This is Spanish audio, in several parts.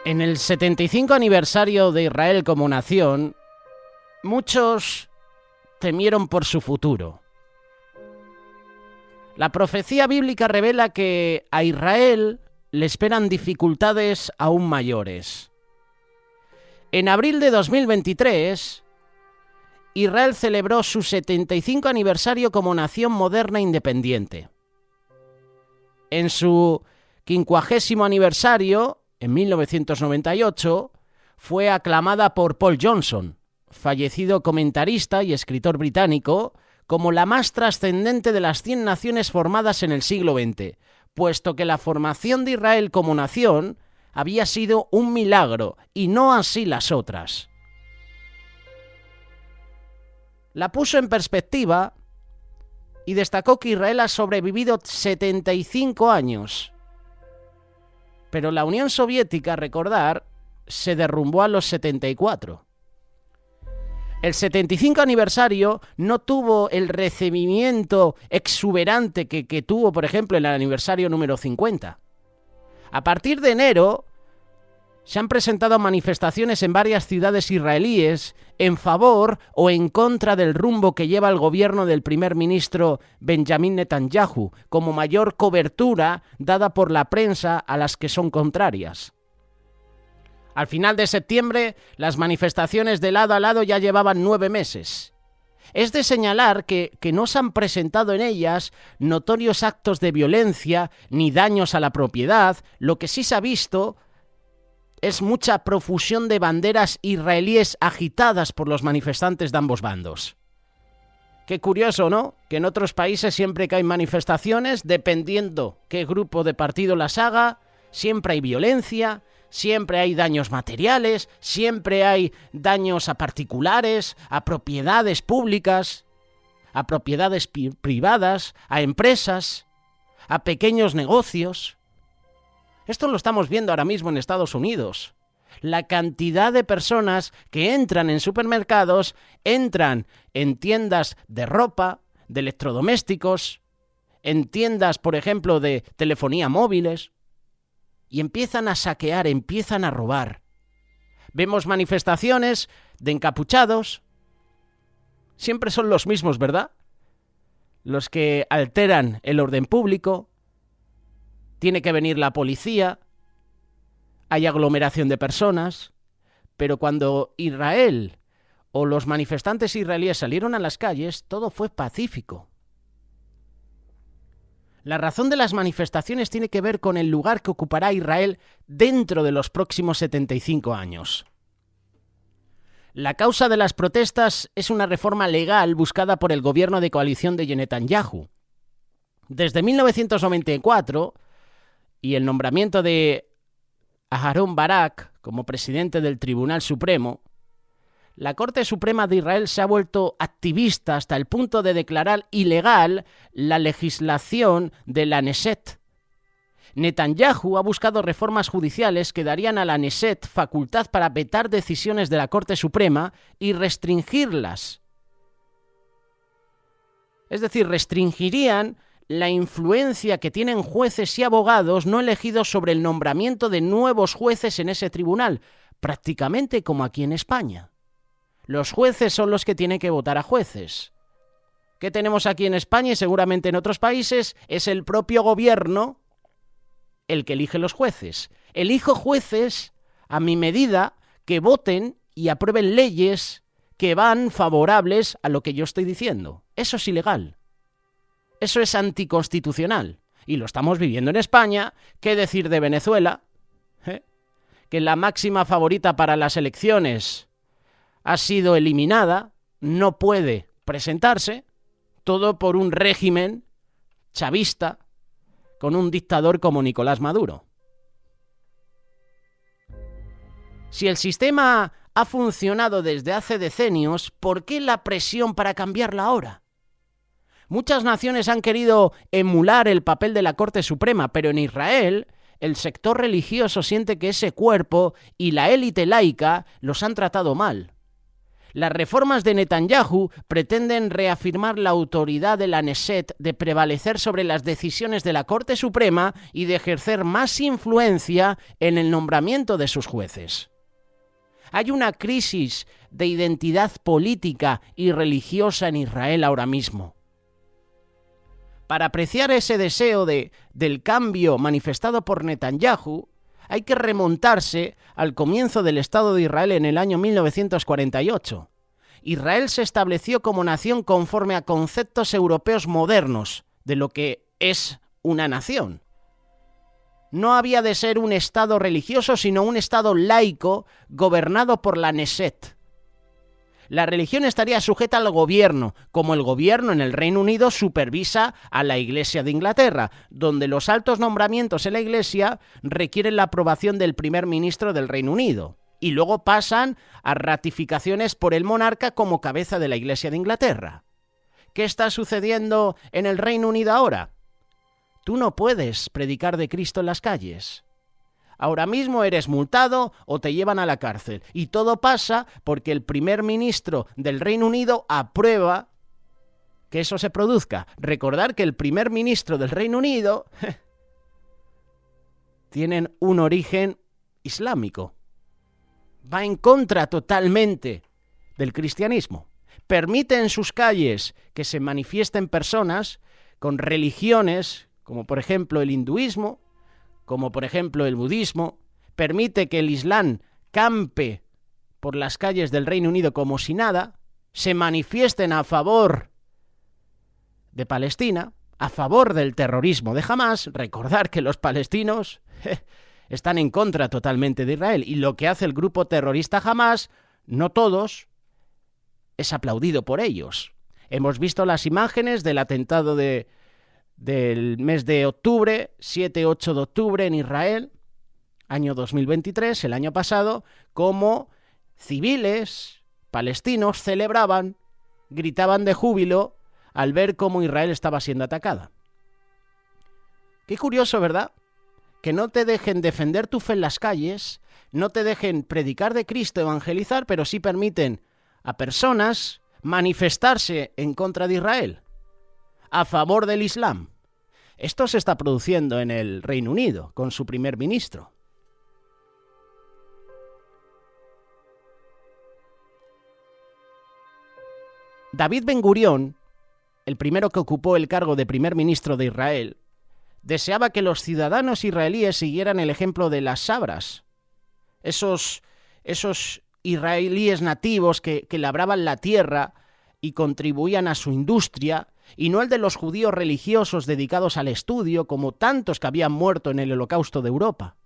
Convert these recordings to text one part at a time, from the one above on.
En el 75 aniversario de Israel como nación, muchos temieron por su futuro. La profecía bíblica revela que a Israel le esperan dificultades aún mayores. En abril de 2023, Israel celebró su 75 aniversario como nación moderna e independiente. En su 50º aniversario, en 1998, fue aclamada por Paul Johnson, fallecido comentarista y escritor británico, como la más trascendente de las 100 naciones formadas en el siglo XX, puesto que la formación de Israel como nación había sido un milagro, y no así las otras. La puso en perspectiva y destacó que Israel ha sobrevivido 75 años. Pero la Unión Soviética, recordar, se derrumbó a los 74. El 75 aniversario no tuvo el recibimiento exuberante que tuvo, por ejemplo, el aniversario número 50. A partir de enero, se han presentado manifestaciones en varias ciudades israelíes en favor o en contra del rumbo que lleva el gobierno del primer ministro Benjamin Netanyahu, como mayor cobertura dada por la prensa a las que son contrarias. Al final de septiembre, las manifestaciones de lado a lado ya llevaban 9 meses. Es de señalar que no se han presentado en ellas notorios actos de violencia ni daños a la propiedad. Lo que sí se ha visto es mucha profusión de banderas israelíes agitadas por los manifestantes de ambos bandos. Qué curioso, ¿no? Que en otros países siempre que hay manifestaciones, dependiendo qué grupo de partido las haga, siempre hay violencia, siempre hay daños materiales, siempre hay daños a particulares, a propiedades públicas, a propiedades privadas, a empresas, a pequeños negocios. Esto lo estamos viendo ahora mismo en Estados Unidos. La cantidad de personas que entran en supermercados, entran en tiendas de ropa, de electrodomésticos, en tiendas, por ejemplo, de telefonía móviles, y empiezan a saquear, empiezan a robar. Vemos manifestaciones de encapuchados. Siempre son los mismos, ¿verdad? Los que alteran el orden público. Tiene que venir la policía. Hay aglomeración de personas. Pero cuando Israel o los manifestantes israelíes salieron a las calles, todo fue pacífico. La razón de las manifestaciones tiene que ver con el lugar que ocupará Israel dentro de los próximos 75 años. La causa de las protestas es una reforma legal buscada por el gobierno de coalición de Netanyahu. Desde 1994 y el nombramiento de Aharon Barak como presidente del Tribunal Supremo, la Corte Suprema de Israel se ha vuelto activista hasta el punto de declarar ilegal la legislación de la Knesset. Netanyahu ha buscado reformas judiciales que darían a la Knesset facultad para vetar decisiones de la Corte Suprema y restringirlas. Es decir, restringirían la influencia que tienen jueces y abogados no elegidos sobre el nombramiento de nuevos jueces en ese tribunal, prácticamente como aquí en España. Los jueces son los que tienen que votar a jueces. ¿Qué tenemos aquí en España y seguramente en otros países? Es el propio gobierno el que elige los jueces. Elijo jueces a mi medida que voten y aprueben leyes que van favorables a lo que yo estoy diciendo. Eso es ilegal. Eso es anticonstitucional. Y lo estamos viviendo en España. ¿Qué decir de Venezuela? Que la máxima favorita para las elecciones ha sido eliminada, no puede presentarse, todo por un régimen chavista con un dictador como Nicolás Maduro. Si el sistema ha funcionado desde hace decenios, ¿por qué la presión para cambiarla ahora? Muchas naciones han querido emular el papel de la Corte Suprema, pero en Israel el sector religioso siente que ese cuerpo y la élite laica los han tratado mal. Las reformas de Netanyahu pretenden reafirmar la autoridad de la Knesset de prevalecer sobre las decisiones de la Corte Suprema y de ejercer más influencia en el nombramiento de sus jueces. Hay una crisis de identidad política y religiosa en Israel ahora mismo. Para apreciar ese deseo del cambio manifestado por Netanyahu, hay que remontarse al comienzo del Estado de Israel en el año 1948. Israel se estableció como nación conforme a conceptos europeos modernos de lo que es una nación. No había de ser un Estado religioso, sino un Estado laico gobernado por la Knesset. La religión estaría sujeta al gobierno, como el gobierno en el Reino Unido supervisa a la Iglesia de Inglaterra, donde los altos nombramientos en la Iglesia requieren la aprobación del primer ministro del Reino Unido, y luego pasan a ratificaciones por el monarca como cabeza de la Iglesia de Inglaterra. ¿Qué está sucediendo en el Reino Unido ahora? Tú no puedes predicar de Cristo en las calles. Ahora mismo eres multado o te llevan a la cárcel. Y todo pasa porque el primer ministro del Reino Unido aprueba que eso se produzca. Recordar que el primer ministro del Reino Unido tienen un origen islámico. Va en contra totalmente del cristianismo. Permite en sus calles que se manifiesten personas con religiones, como por ejemplo el hinduismo, como por ejemplo el budismo, permite que el Islam campe por las calles del Reino Unido como si nada, se manifiesten a favor de Palestina, a favor del terrorismo de Hamás. Recordar que los palestinos están en contra totalmente de Israel, y lo que hace el grupo terrorista Hamás, no todos, es aplaudido por ellos. Hemos visto las imágenes del atentado del mes de octubre, 7-8 de octubre en Israel, año 2023, el año pasado, como civiles palestinos celebraban, gritaban de júbilo al ver cómo Israel estaba siendo atacada. Qué curioso, ¿verdad? Que no te dejen defender tu fe en las calles, no te dejen predicar de Cristo, evangelizar, pero sí permiten a personas manifestarse en contra de Israel, a favor del Islam. Esto se está produciendo en el Reino Unido, con su primer ministro. David Ben Gurión, el primero que ocupó el cargo de primer ministro de Israel, deseaba que los ciudadanos israelíes siguieran el ejemplo de las sabras, esos israelíes nativos que labraban la tierra y contribuían a su industria, y no el de los judíos religiosos dedicados al estudio, como tantos que habían muerto en el Holocausto de Europa.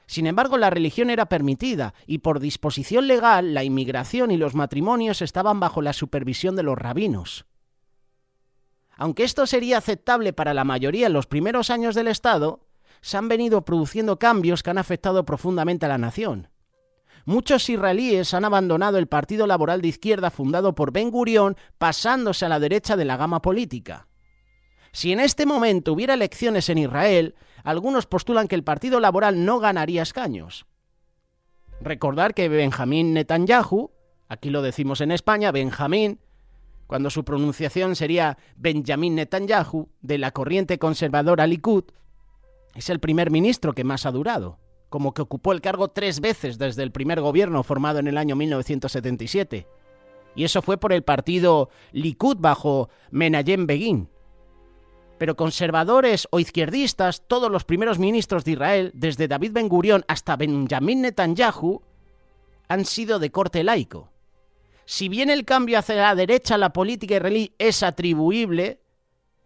Sin embargo, la religión era permitida, y por disposición legal, la inmigración y los matrimonios estaban bajo la supervisión de los rabinos. Aunque esto sería aceptable para la mayoría en los primeros años del Estado, se han venido produciendo cambios que han afectado profundamente a la nación. Muchos israelíes han abandonado el Partido Laboral de Izquierda fundado por Ben Gurión, pasándose a la derecha de la gama política. Si en este momento hubiera elecciones en Israel, algunos postulan que el Partido Laboral no ganaría escaños. Recordar que Benjamín Netanyahu, aquí lo decimos en España, Benjamín, cuando su pronunciación sería Benjamín Netanyahu, de la corriente conservadora Likud, es el primer ministro que más ha durado, como que ocupó el cargo 3 veces desde el primer gobierno formado en el año 1977. Y eso fue por el partido Likud bajo Menachem Begin. Pero conservadores o izquierdistas, todos los primeros ministros de Israel, desde David Ben Gurión hasta Benjamín Netanyahu, han sido de corte laico. Si bien el cambio hacia la derecha, la política israelí, es atribuible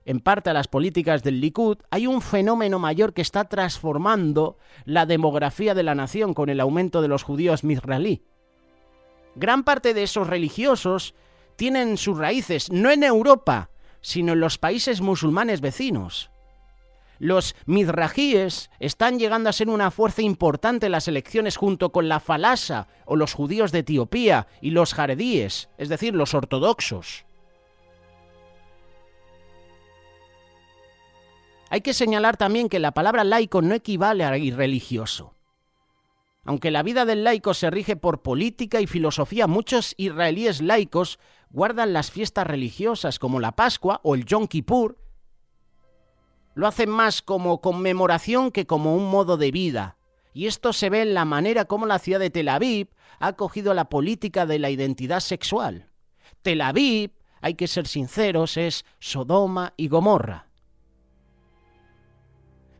en parte a las políticas del Likud, hay un fenómeno mayor que está transformando la demografía de la nación con el aumento de los judíos mizraelí. Gran parte de esos religiosos tienen sus raíces no en Europa, sino en los países musulmanes vecinos. Los mizrajíes están llegando a ser una fuerza importante en las elecciones junto con la falasa o los judíos de Etiopía y los jaredíes, es decir, los ortodoxos. Hay que señalar también que la palabra laico no equivale a irreligioso. Aunque la vida del laico se rige por política y filosofía, muchos israelíes laicos guardan las fiestas religiosas como la Pascua o el Yom Kippur. Lo hacen más como conmemoración que como un modo de vida. Y esto se ve en la manera como la ciudad de Tel Aviv ha acogido la política de la identidad sexual. Tel Aviv, hay que ser sinceros, es Sodoma y Gomorra.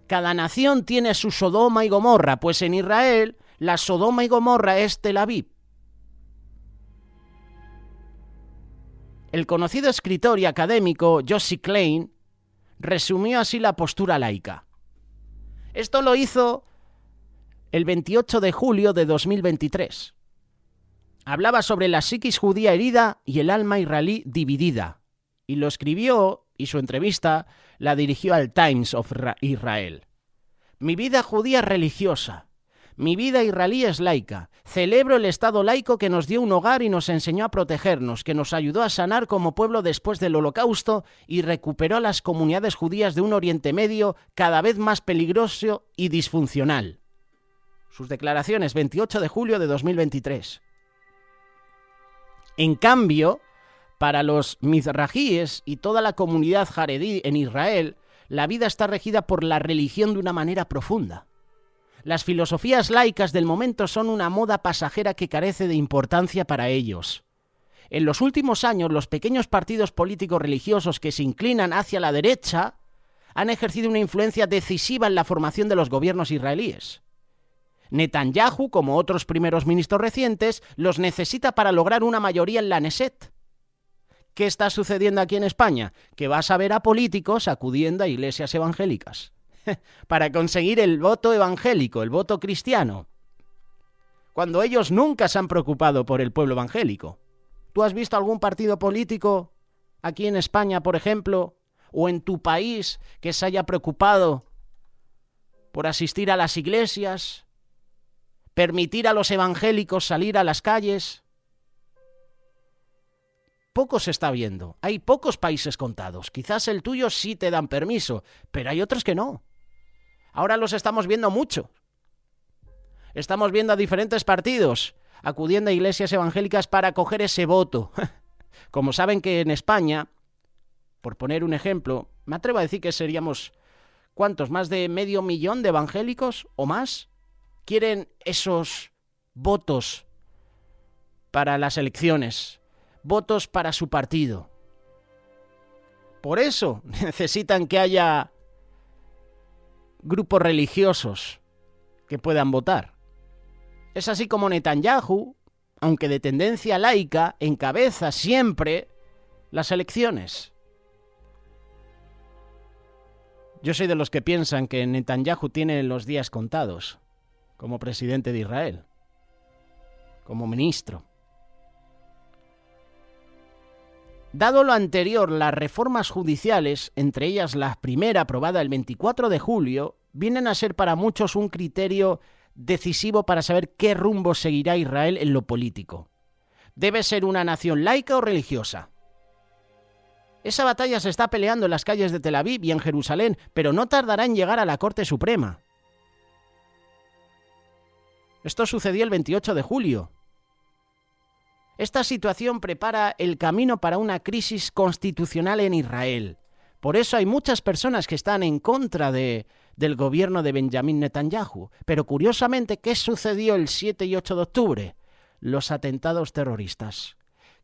Cada nación tiene su Sodoma y Gomorra, pues en Israel la Sodoma y Gomorra es Tel Aviv. El conocido escritor y académico Yossi Klein resumió así la postura laica. Esto lo hizo el 28 de julio de 2023. Hablaba sobre la psiquis judía herida y el alma israelí dividida. Y lo escribió, y su entrevista la dirigió al Times of Israel. Mi vida judía es religiosa. Mi vida israelí es laica. Celebro el Estado laico que nos dio un hogar y nos enseñó a protegernos, que nos ayudó a sanar como pueblo después del Holocausto y recuperó a las comunidades judías de un Oriente Medio cada vez más peligroso y disfuncional. Sus declaraciones, 28 de julio de 2023. En cambio, para los mizrajíes y toda la comunidad jaredí en Israel, la vida está regida por la religión de una manera profunda. Las filosofías laicas del momento son una moda pasajera que carece de importancia para ellos. En los últimos años, los pequeños partidos políticos religiosos que se inclinan hacia la derecha han ejercido una influencia decisiva en la formación de los gobiernos israelíes. Netanyahu, como otros primeros ministros recientes, los necesita para lograr una mayoría en la Knesset. ¿Qué está sucediendo aquí en España? Que vas a ver a políticos acudiendo a iglesias evangélicas para conseguir el voto evangélico, el voto cristiano, cuando ellos nunca se han preocupado por el pueblo evangélico. ¿Tú has visto algún partido político aquí en España, por ejemplo, o en tu país que se haya preocupado por asistir a las iglesias, permitir a los evangélicos salir a las calles? Poco se está viendo. Hay pocos países contados. Quizás el tuyo sí te dan permiso, pero hay otros que no. Ahora los estamos viendo mucho. Estamos viendo a diferentes partidos acudiendo a iglesias evangélicas para coger ese voto. Como saben que en España, por poner un ejemplo, me atrevo a decir que seríamos, ¿cuántos? ¿Más de 500.000 de evangélicos o más? Quieren esos votos para las elecciones, votos para su partido. Por eso necesitan que haya grupos religiosos que puedan votar. Es así como Netanyahu, aunque de tendencia laica, encabeza siempre las elecciones. Yo soy de los que piensan que Netanyahu tiene los días contados como presidente de Israel, como ministro. Dado lo anterior, las reformas judiciales, entre ellas la primera aprobada el 24 de julio, vienen a ser para muchos un criterio decisivo para saber qué rumbo seguirá Israel en lo político. ¿Debe ser una nación laica o religiosa? Esa batalla se está peleando en las calles de Tel Aviv y en Jerusalén, pero no tardará en llegar a la Corte Suprema. Esto sucedió el 28 de julio. Esta situación prepara el camino para una crisis constitucional en Israel. Por eso hay muchas personas que están en contra del gobierno de Benjamín Netanyahu. Pero curiosamente, ¿qué sucedió el 7 y 8 de octubre? Los atentados terroristas.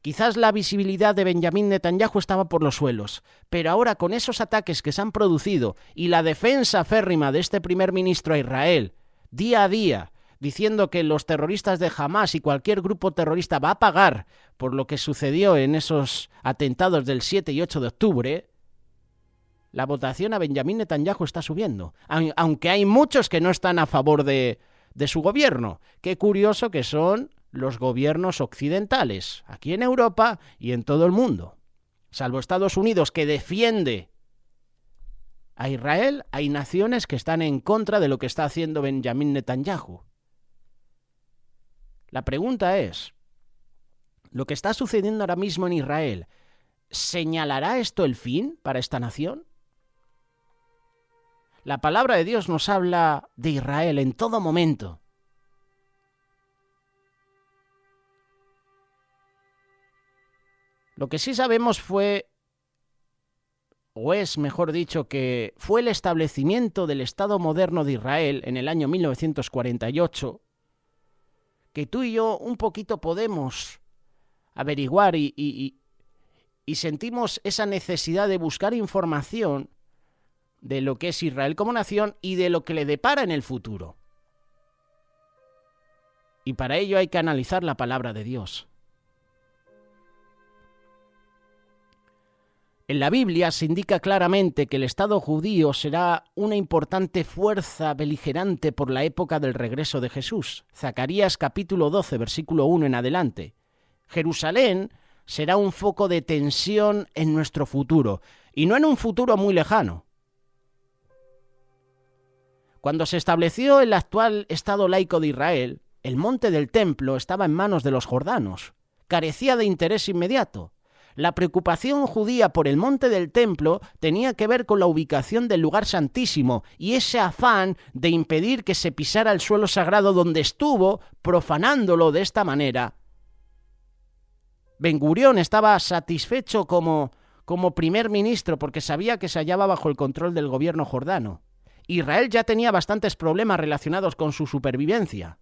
Quizás la visibilidad de Benjamín Netanyahu estaba por los suelos, pero ahora con esos ataques que se han producido y la defensa férrima de este primer ministro a Israel, día a día, diciendo que los terroristas de Hamas y cualquier grupo terrorista va a pagar por lo que sucedió en esos atentados del 7 y 8 de octubre, la votación a Benjamín Netanyahu está subiendo, aunque hay muchos que no están a favor de su gobierno. Qué curioso que son los gobiernos occidentales, aquí en Europa y en todo el mundo. Salvo Estados Unidos, que defiende a Israel, hay naciones que están en contra de lo que está haciendo Benjamín Netanyahu. La pregunta es, ¿lo que está sucediendo ahora mismo en Israel, señalará esto el fin para esta nación? La palabra de Dios nos habla de Israel en todo momento. Lo que sí sabemos es mejor dicho, que fue el establecimiento del Estado moderno de Israel en el año 1948, que tú y yo un poquito podemos averiguar y sentimos esa necesidad de buscar información de lo que es Israel como nación y de lo que le depara en el futuro. Y para ello hay que analizar la palabra de Dios. En la Biblia se indica claramente que el Estado judío será una importante fuerza beligerante por la época del regreso de Jesús. Zacarías capítulo 12, versículo 1 en adelante. Jerusalén será un foco de tensión en nuestro futuro, y no en un futuro muy lejano. Cuando se estableció el actual Estado laico de Israel, el monte del templo estaba en manos de los jordanos. Carecía de interés inmediato. La preocupación judía por el monte del templo tenía que ver con la ubicación del lugar santísimo y ese afán de impedir que se pisara el suelo sagrado donde estuvo, profanándolo de esta manera. Ben Gurión estaba satisfecho como primer ministro porque sabía que se hallaba bajo el control del gobierno jordano. Israel ya tenía bastantes problemas relacionados con su supervivencia.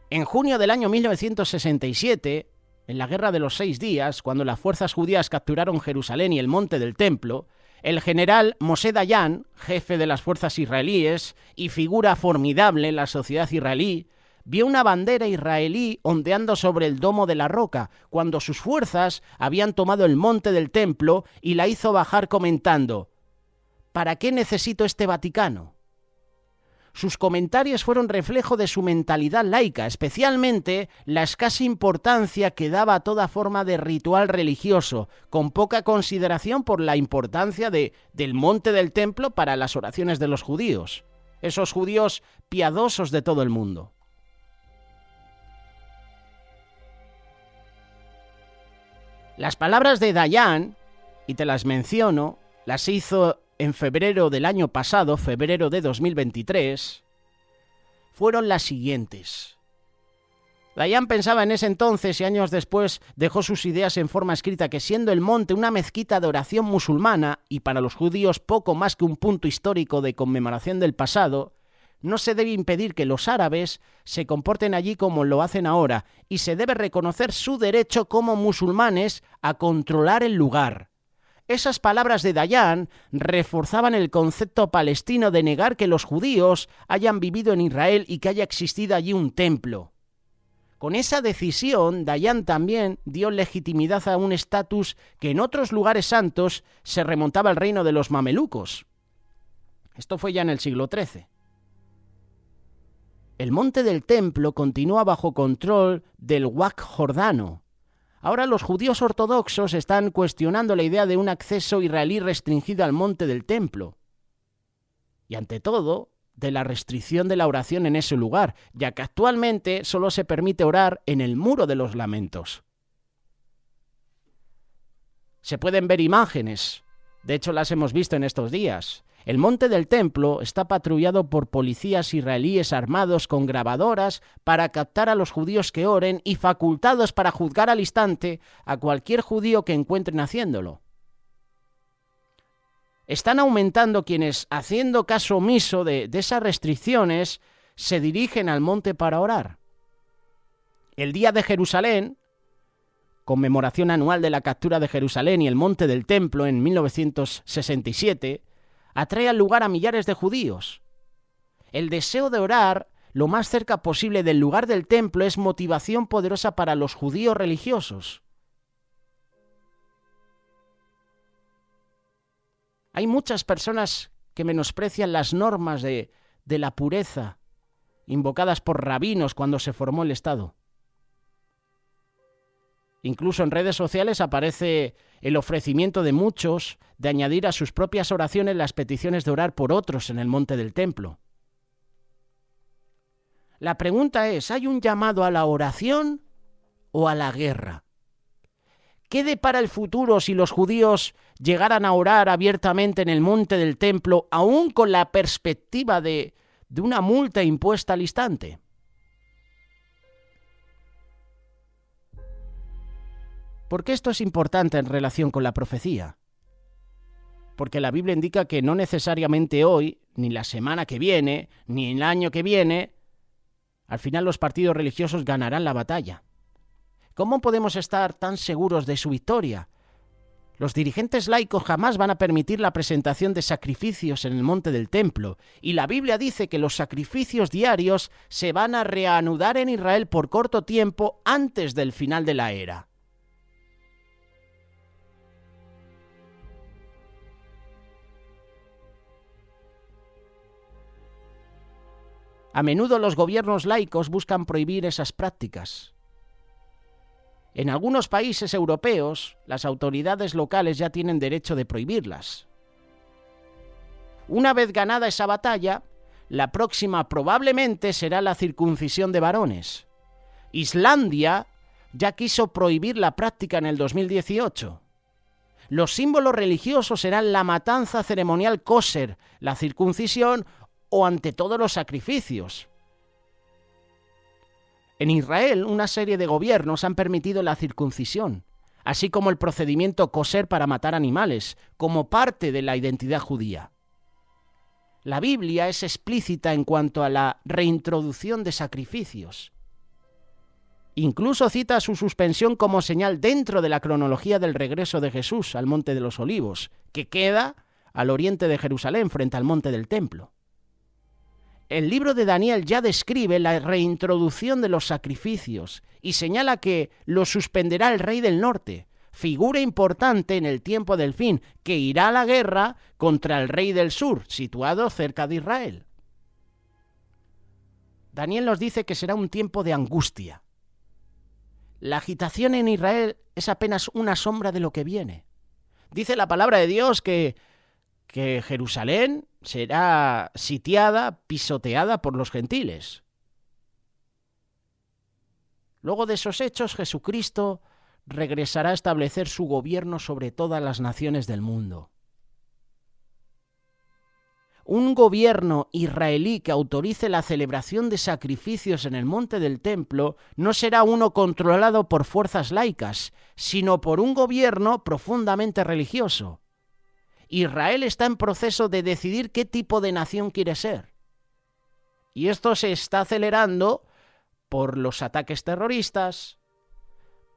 En junio del año 1967, en la Guerra de los 6 Días, cuando las fuerzas judías capturaron Jerusalén y el monte del templo, el general Moshe Dayan, jefe de las fuerzas israelíes y figura formidable en la sociedad israelí, vio una bandera israelí ondeando sobre el domo de la roca, cuando sus fuerzas habían tomado el monte del templo y la hizo bajar comentando: ¿para qué necesito este Vaticano? Sus comentarios fueron reflejo de su mentalidad laica, especialmente la escasa importancia que daba a toda forma de ritual religioso, con poca consideración por la importancia del monte del templo para las oraciones de los judíos, esos judíos piadosos de todo el mundo. Las palabras de Dayan, y te las menciono, las hizo en febrero del año pasado, febrero de 2023, fueron las siguientes. Dayan pensaba en ese entonces y años después dejó sus ideas en forma escrita que siendo el monte una mezquita de oración musulmana y para los judíos poco más que un punto histórico de conmemoración del pasado, no se debe impedir que los árabes se comporten allí como lo hacen ahora y se debe reconocer su derecho como musulmanes a controlar el lugar. Esas palabras de Dayan reforzaban el concepto palestino de negar que los judíos hayan vivido en Israel y que haya existido allí un templo. Con esa decisión, Dayan también dio legitimidad a un estatus que en otros lugares santos se remontaba al reino de los mamelucos. Esto fue ya en el siglo XIII. El monte del templo continúa bajo control del Waqf jordano. Ahora los judíos ortodoxos están cuestionando la idea de un acceso israelí restringido al monte del templo. Y ante todo, de la restricción de la oración en ese lugar, ya que actualmente solo se permite orar en el Muro de los Lamentos. Se pueden ver imágenes, de hecho las hemos visto en estos días. El monte del templo está patrullado por policías israelíes armados con grabadoras para captar a los judíos que oren y facultados para juzgar al instante a cualquier judío que encuentren haciéndolo. Están aumentando quienes, haciendo caso omiso de esas restricciones, se dirigen al monte para orar. El Día de Jerusalén, conmemoración anual de la captura de Jerusalén y el monte del templo en 1967, atrae al lugar a millares de judíos. El deseo de orar lo más cerca posible del lugar del templo es motivación poderosa para los judíos religiosos. Hay muchas personas que menosprecian las normas de la pureza invocadas por rabinos cuando se formó el Estado. Incluso en redes sociales aparece el ofrecimiento de muchos de añadir a sus propias oraciones las peticiones de orar por otros en el monte del templo. La pregunta es, ¿hay un llamado a la oración o a la guerra? ¿Qué depara el futuro si los judíos llegaran a orar abiertamente en el monte del templo, aún con la perspectiva de una multa impuesta al instante? ¿Por qué esto es importante en relación con la profecía? Porque la Biblia indica que no necesariamente hoy, ni la semana que viene, ni el año que viene, al final los partidos religiosos ganarán la batalla. ¿Cómo podemos estar tan seguros de su victoria? Los dirigentes laicos jamás van a permitir la presentación de sacrificios en el monte del templo, y la Biblia dice que los sacrificios diarios se van a reanudar en Israel por corto tiempo antes del final de la era. A menudo los gobiernos laicos buscan prohibir esas prácticas. En algunos países europeos, las autoridades locales ya tienen derecho de prohibirlas. Una vez ganada esa batalla, la próxima probablemente será la circuncisión de varones. Islandia ya quiso prohibir la práctica en el 2018. Los símbolos religiosos serán la matanza ceremonial kosher, la circuncisión o ante todo los sacrificios. En Israel, una serie de gobiernos han permitido la circuncisión, así como el procedimiento kosher para matar animales, como parte de la identidad judía. La Biblia es explícita en cuanto a la reintroducción de sacrificios. Incluso cita su suspensión como señal dentro de la cronología del regreso de Jesús al Monte de los Olivos, que queda al oriente de Jerusalén, frente al Monte del Templo. El libro de Daniel ya describe la reintroducción de los sacrificios y señala que lo suspenderá el rey del norte, figura importante en el tiempo del fin, que irá a la guerra contra el rey del sur, situado cerca de Israel. Daniel nos dice que será un tiempo de angustia. La agitación en Israel es apenas una sombra de lo que viene. Dice la palabra de Dios que Jerusalén será sitiada, pisoteada por los gentiles. Luego de esos hechos, Jesucristo regresará a establecer su gobierno sobre todas las naciones del mundo. Un gobierno israelí que autorice la celebración de sacrificios en el monte del templo no será uno controlado por fuerzas laicas, sino por un gobierno profundamente religioso. Israel está en proceso de decidir qué tipo de nación quiere ser. Y esto se está acelerando por los ataques terroristas,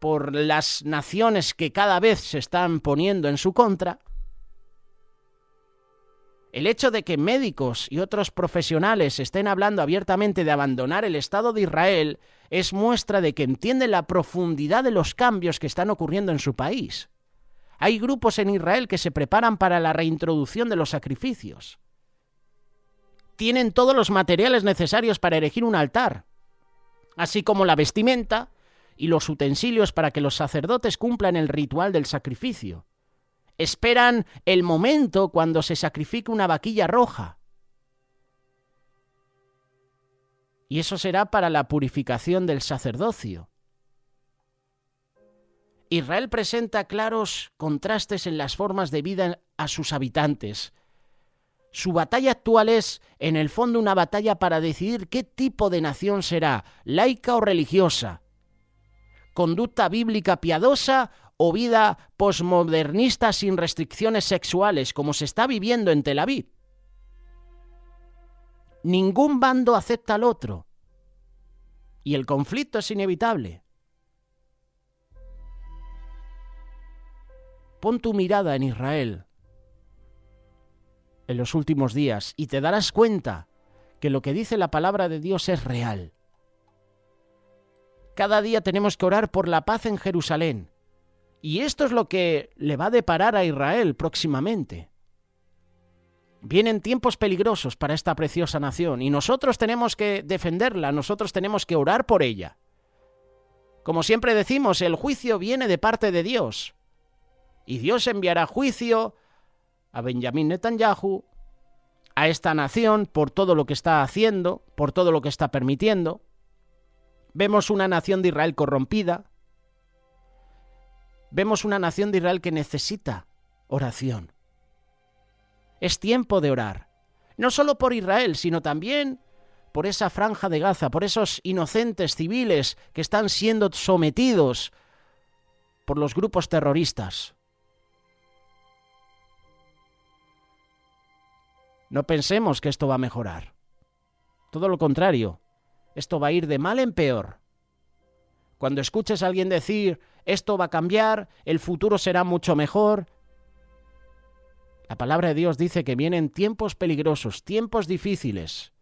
por las naciones que cada vez se están poniendo en su contra. El hecho de que médicos y otros profesionales estén hablando abiertamente de abandonar el Estado de Israel es muestra de que entienden la profundidad de los cambios que están ocurriendo en su país. Hay grupos en Israel que se preparan para la reintroducción de los sacrificios. Tienen todos los materiales necesarios para erigir un altar, así como la vestimenta y los utensilios para que los sacerdotes cumplan el ritual del sacrificio. Esperan el momento cuando se sacrifique una vaquilla roja. Y eso será para la purificación del sacerdocio. Israel presenta claros contrastes en las formas de vida a sus habitantes. Su batalla actual es, en el fondo, una batalla para decidir qué tipo de nación será, laica o religiosa, conducta bíblica piadosa o vida posmodernista sin restricciones sexuales, como se está viviendo en Tel Aviv. Ningún bando acepta al otro, y el conflicto es inevitable. Pon tu mirada en Israel en los últimos días y te darás cuenta que lo que dice la palabra de Dios es real. Cada día tenemos que orar por la paz en Jerusalén. Y esto es lo que le va a deparar a Israel próximamente. Vienen tiempos peligrosos para esta preciosa nación y nosotros tenemos que defenderla, nosotros tenemos que orar por ella. Como siempre decimos, el juicio viene de parte de Dios. Y Dios enviará juicio a Benjamín Netanyahu, a esta nación, por todo lo que está haciendo, por todo lo que está permitiendo. Vemos una nación de Israel corrompida. Vemos una nación de Israel que necesita oración. Es tiempo de orar. No solo por Israel, sino también por esa franja de Gaza, por esos inocentes civiles que están siendo sometidos por los grupos terroristas. No pensemos que esto va a mejorar. Todo lo contrario, esto va a ir de mal en peor. Cuando escuches a alguien decir, esto va a cambiar, el futuro será mucho mejor, la palabra de Dios dice que vienen tiempos peligrosos, tiempos difíciles,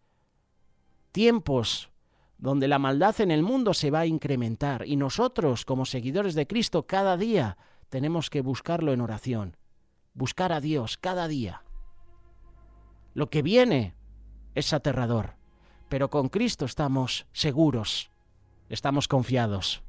tiempos donde la maldad en el mundo se va a incrementar y nosotros, como seguidores de Cristo, cada día tenemos que buscarlo en oración, buscar a Dios cada día. Lo que viene es aterrador, pero con Cristo estamos seguros, estamos confiados.